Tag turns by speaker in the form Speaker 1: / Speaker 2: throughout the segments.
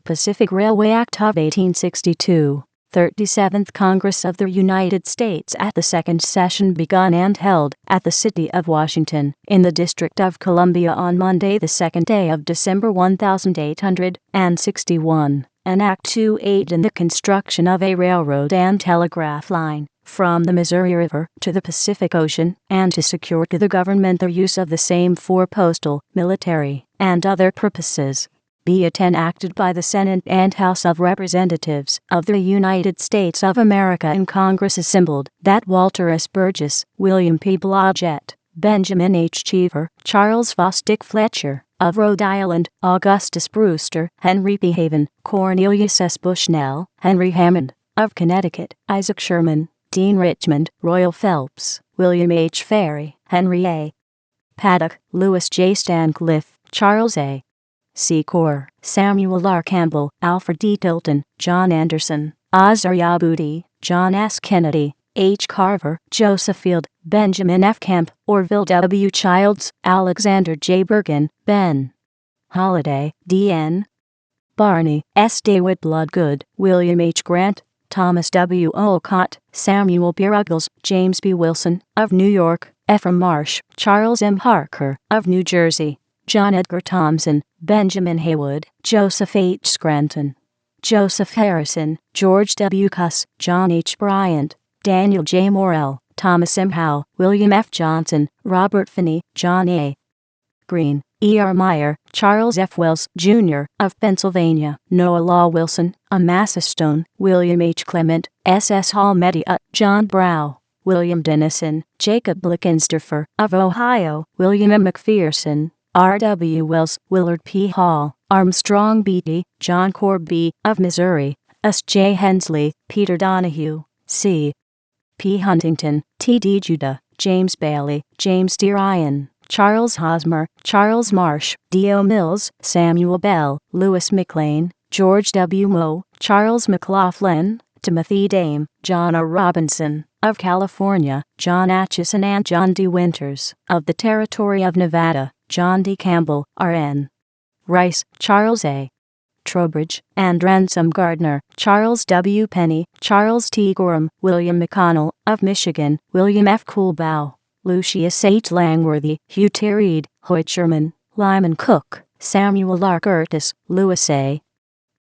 Speaker 1: Pacific Railway Act of 1862. 37th Congress of the United States at the second session begun and held at the city of Washington, in the District of Columbia on Monday the 2nd day of December 1861. Enact to aid in the construction of a railroad and telegraph line from the Missouri River to the Pacific Ocean, and to secure to the government the use of the same for postal, military, and other purposes. Be it enacted by the Senate and House of Representatives of the United States of America in Congress assembled, that Walter S. Burgess, William P. Blodgett, Benjamin H. Cheever, Charles Fosdick Fletcher, of Rhode Island, Augustus Brewster, Henry P. Haven, Cornelius S. Bushnell, Henry Hammond, of Connecticut, Isaac Sherman, Dean Richmond, Royal Phelps, William H. Ferry, Henry A. Paddock, Louis J. Stancliffe, Charles A. Secor, Samuel R. Campbell, Alfred D. Tilton, John Anderson, Azariah Booty, John S. Kennedy, H. Carver, Joseph Field, Benjamin F. Kemp, Orville W. Childs, Alexander J. Bergen, Ben Holiday, D.N. Barney, S. DeWitt Bloodgood, William H. Grant, Thomas W. Olcott, Samuel P. Ruggles, James B. Wilson, of New York, Ephraim Marsh, Charles M. Harker, of New Jersey, John Edgar Thompson, Benjamin Haywood, Joseph H. Scranton, Joseph Harrison, George W. Cuss, John H. Bryant, Daniel J. Morrell, Thomas M. Howe, William F. Johnson, Robert Finney, John A. Green, E. R. Meyer, Charles F. Wells, Jr., of Pennsylvania, Noah Law Wilson, Amasa Stone, William H. Clement, S. S. Hall Media, John Brow, William Dennison, Jacob Blickensterfer, of Ohio, William M. McPherson, R. W. Wells, Willard P. Hall, Armstrong Beatty, John Corby, of Missouri, S. J. Hensley, Peter Donahue, C. P. Huntington, T. D. Judah, James Bailey, James D. Ryan, Charles Hosmer, Charles Marsh, D. O. Mills, Samuel Bell, Louis McLean, George W. Moe, Charles McLaughlin, Timothy Dame, John R. Robinson, of California, John Atchison and John D. Winters, of the Territory of Nevada, John D. Campbell, R.N. Rice, Charles A. Trowbridge, and Ransom Gardner, Charles W. Penny, Charles T. Gorham, William McConnell, of Michigan, William F. Coolbaugh, Lucius H. Langworthy, Hugh T. Reed, Hoyt Sherman, Lyman Cook, Samuel R. Curtis, Louis A.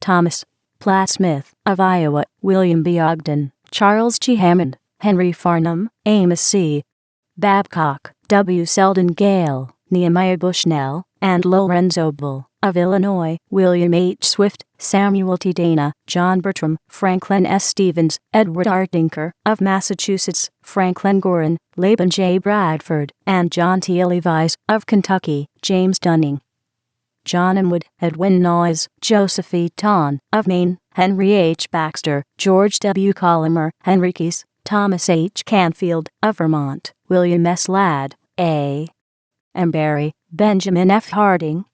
Speaker 1: Thomas, Platt Smith, of Iowa, William B. Ogden, Charles G. Hammond, Henry Farnham, Amos C. Babcock, W. Selden Gale, Nehemiah Bushnell, and Lorenzo Bull, of Illinois, William H. Swift, Samuel T. Dana, John Bertram, Franklin S. Stevens, Edward R. Dinker, of Massachusetts, Franklin Gorin, Laban J. Bradford, and John T. Levis, of Kentucky, James Dunning, John M. Wood, Edwin Noyes, Joseph E. Ton, of Maine, Henry H. Baxter, George W. Collimer, Henry Keyes, Thomas H. Canfield, of Vermont, William S. Ladd, A. M. Barry, Benjamin F. Harding,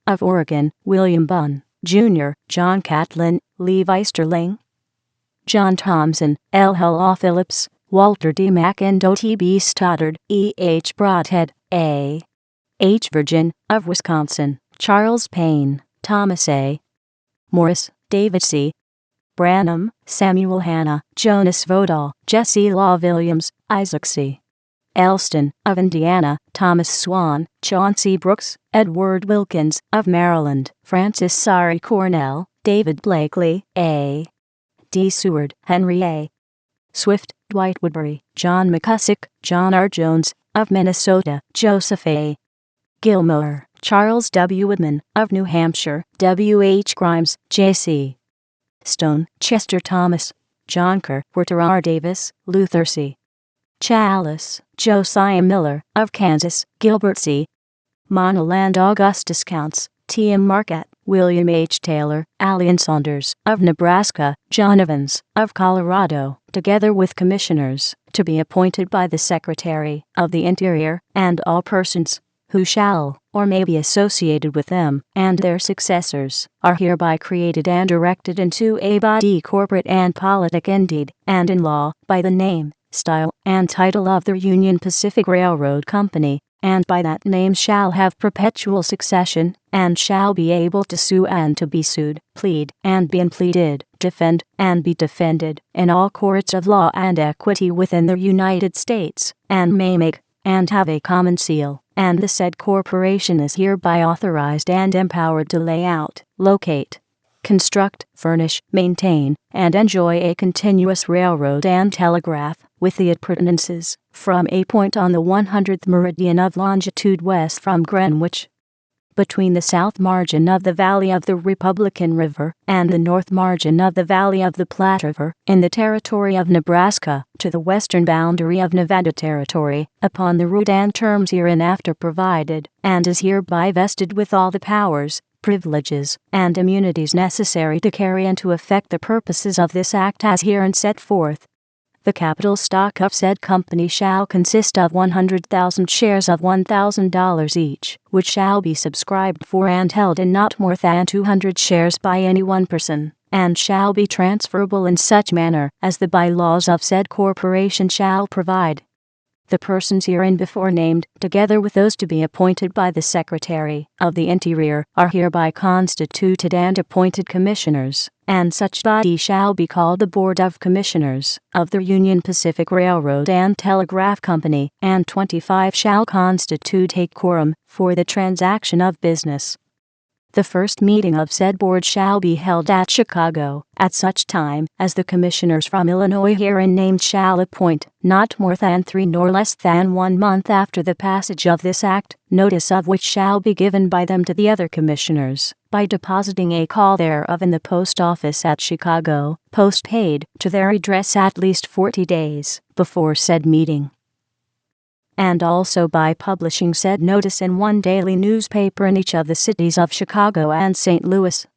Speaker 1: of Oregon, William Bunn, Jr., John Catlin, Levi Sterling, John Thompson, L. Hull Phillips, Walter D. Mack and O. T. B. Stoddard, E. H. Broadhead, A. H. Virgin, of Wisconsin, Charles Payne, Thomas A. Morris, David C. Branham, Samuel Hanna, Jonas Vodall, Jesse Law Williams, Isaac C. Elston, of Indiana, Thomas Swan, Chauncey Brooks, Edward Wilkins, of Maryland, Francis Sari Cornell, David Blakely, A. D. Seward, Henry A. Swift, Dwight Woodbury, John McCusick, John R. Jones, of Minnesota, Joseph A. Gilmore, Charles W. Woodman, of New Hampshire, W. H. Grimes, J.C. Stone, Chester Thomas, John Kerr, Werter R. Davis, Luther C. Chalice, Josiah Miller, of Kansas, Gilbert C. Monoland, Augustus Counts, T. M. Marquette, William H. Taylor, Allen Saunders, of Nebraska, John Evans, of Colorado, together with commissioners, to be appointed by the Secretary of the Interior, and all persons who shall or may be associated with them, and their successors, are hereby created and directed into a body corporate and politic in deed and in law, by the name, style, and title of the Union Pacific Railroad Company, and by that name shall have perpetual succession, and shall be able to sue and to be sued, plead and be pleaded, defend and be defended, in all courts of law and equity within the United States, and may make and have a common seal, and the said corporation is hereby authorized and empowered to lay out, locate, construct, furnish, maintain, and enjoy a continuous railroad and telegraph, with the appurtenances, from a point on the 100th meridian of longitude west from Greenwich, between the south margin of the valley of the Republican River and the north margin of the valley of the Platte River, in the territory of Nebraska, to the western boundary of Nevada Territory, upon the route and terms hereinafter provided, and is hereby vested with all the powers, privileges, and immunities necessary to carry into effect the purposes of this act as herein set forth. The capital stock of said company shall consist of 100,000 shares of $1,000 each, which shall be subscribed for and held in not more than 200 shares by any one person, and shall be transferable in such manner as the bylaws of said corporation shall provide. The persons herein before named, together with those to be appointed by the Secretary of the Interior, are hereby constituted and appointed commissioners, and such body shall be called the Board of Commissioners of the Union Pacific Railroad and Telegraph Company, and 25 shall constitute a quorum for the transaction of business. The first meeting of said board shall be held at Chicago, at such time as the commissioners from Illinois herein named shall appoint, not more than 3 nor less than 1 month after the passage of this act, notice of which shall be given by them to the other commissioners, by depositing a call thereof in the post office at Chicago, post paid to their address at least 40 days before said meeting, and also by publishing said notice in one daily newspaper in each of the cities of Chicago and St. Louis.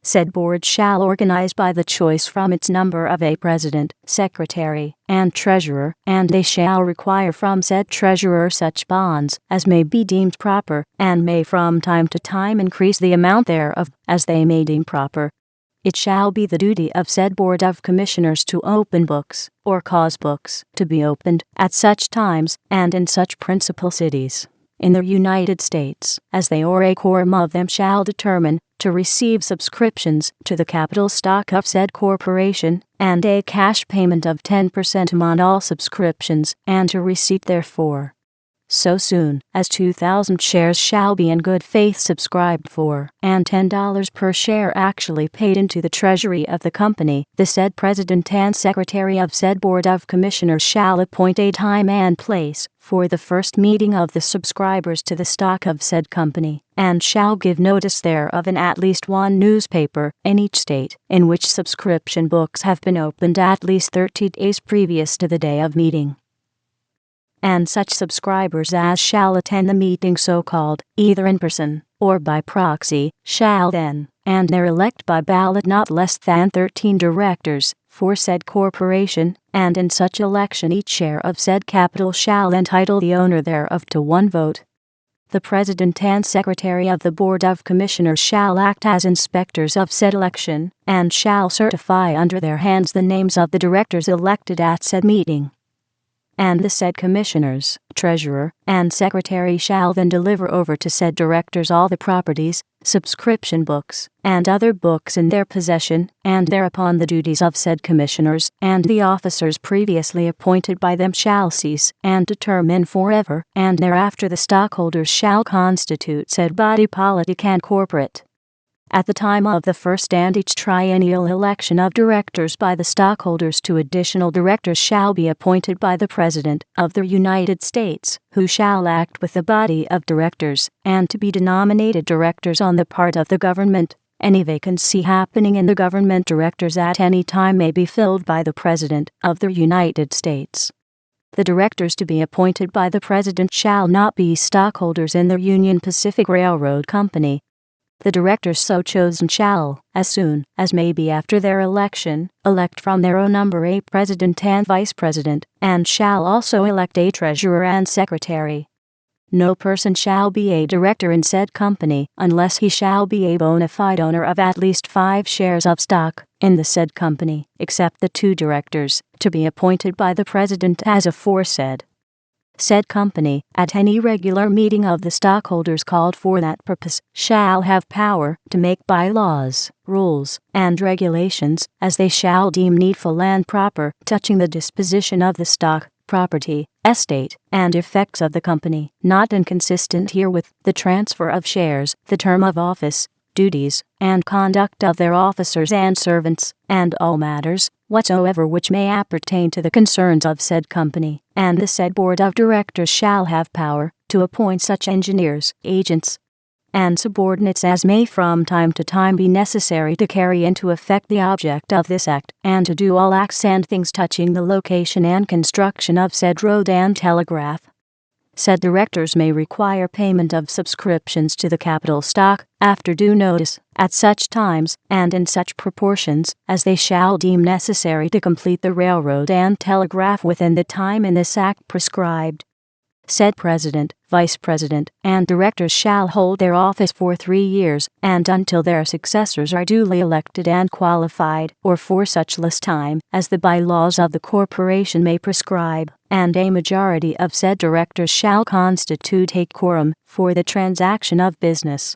Speaker 1: Said board shall organize by the choice from its number of a president, secretary, and treasurer, and they shall require from said treasurer such bonds as may be deemed proper, and may from time to time increase the amount thereof, as they may deem proper. It shall be the duty of said Board of Commissioners to open books, or cause books to be opened, at such times, and in such principal cities, in the United States, as they or a quorum of them shall determine, to receive subscriptions to the capital stock of said corporation, and a cash payment of 10% upon all subscriptions, and to receipt therefor. So soon as 2,000 shares shall be in good faith subscribed for, and $10 per share actually paid into the treasury of the company, the said president and secretary of said board of commissioners shall appoint a time and place for the first meeting of the subscribers to the stock of said company, and shall give notice thereof in at least one newspaper in each state in which subscription books have been opened at least 30 days previous to the day of meeting. And such subscribers as shall attend the meeting so called, either in person or by proxy, shall then and there elect by ballot not less than 13 directors for said corporation, and in such election each share of said capital shall entitle the owner thereof to 1 vote. The president and secretary of the board of commissioners shall act as inspectors of said election, and shall certify under their hands the names of the directors elected at said meeting. And the said commissioners, treasurer, and secretary shall then deliver over to said directors all the properties, subscription books, and other books in their possession, and thereupon the duties of said commissioners and the officers previously appointed by them shall cease and determine forever, and thereafter the stockholders shall constitute said body politic and corporate. At the time of the first and each triennial election of directors by the stockholders, 2 additional directors shall be appointed by the President of the United States, who shall act with the body of directors, and to be denominated directors on the part of the government. Any vacancy happening in the government directors at any time may be filled by the President of the United States. The directors to be appointed by the President shall not be stockholders in the Union Pacific Railroad Company. The directors so chosen shall, as soon as may be after their election, elect from their own number a president and vice president, and shall also elect a treasurer and secretary. No person shall be a director in said company unless he shall be a bona fide owner of at least 5 shares of stock in the said company, except the 2 directors to be appointed by the president as aforesaid. Said company, at any regular meeting of the stockholders called for that purpose, shall have power to make bylaws, rules, and regulations, as they shall deem needful and proper, touching the disposition of the stock, property, estate, and effects of the company, not inconsistent herewith, the transfer of shares, the term of office, duties, and conduct of their officers and servants, and all matters whatsoever which may appertain to the concerns of said company, and the said board of directors shall have power to appoint such engineers, agents, and subordinates as may from time to time be necessary to carry into effect the object of this act, and to do all acts and things touching the location and construction of said road and telegraph. Said directors may require payment of subscriptions to the capital stock, after due notice, at such times, and in such proportions, as they shall deem necessary to complete the railroad and telegraph within the time in this act prescribed. Said president, vice president, and directors shall hold their office for 3 years, and until their successors are duly elected and qualified, or for such less time as the bylaws of the corporation may prescribe, and a majority of said directors shall constitute a quorum for the transaction of business.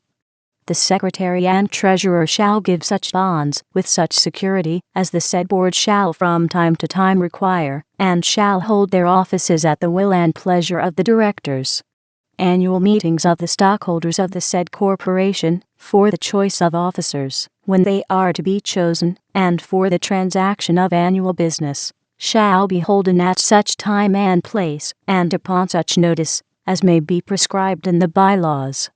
Speaker 1: The secretary and treasurer shall give such bonds, with such security, as the said board shall from time to time require, and shall hold their offices at the will and pleasure of the directors. Annual meetings of the stockholders of the said corporation, for the choice of officers, when they are to be chosen, and for the transaction of annual business, shall be holden at such time and place, and upon such notice, as may be prescribed in the bylaws.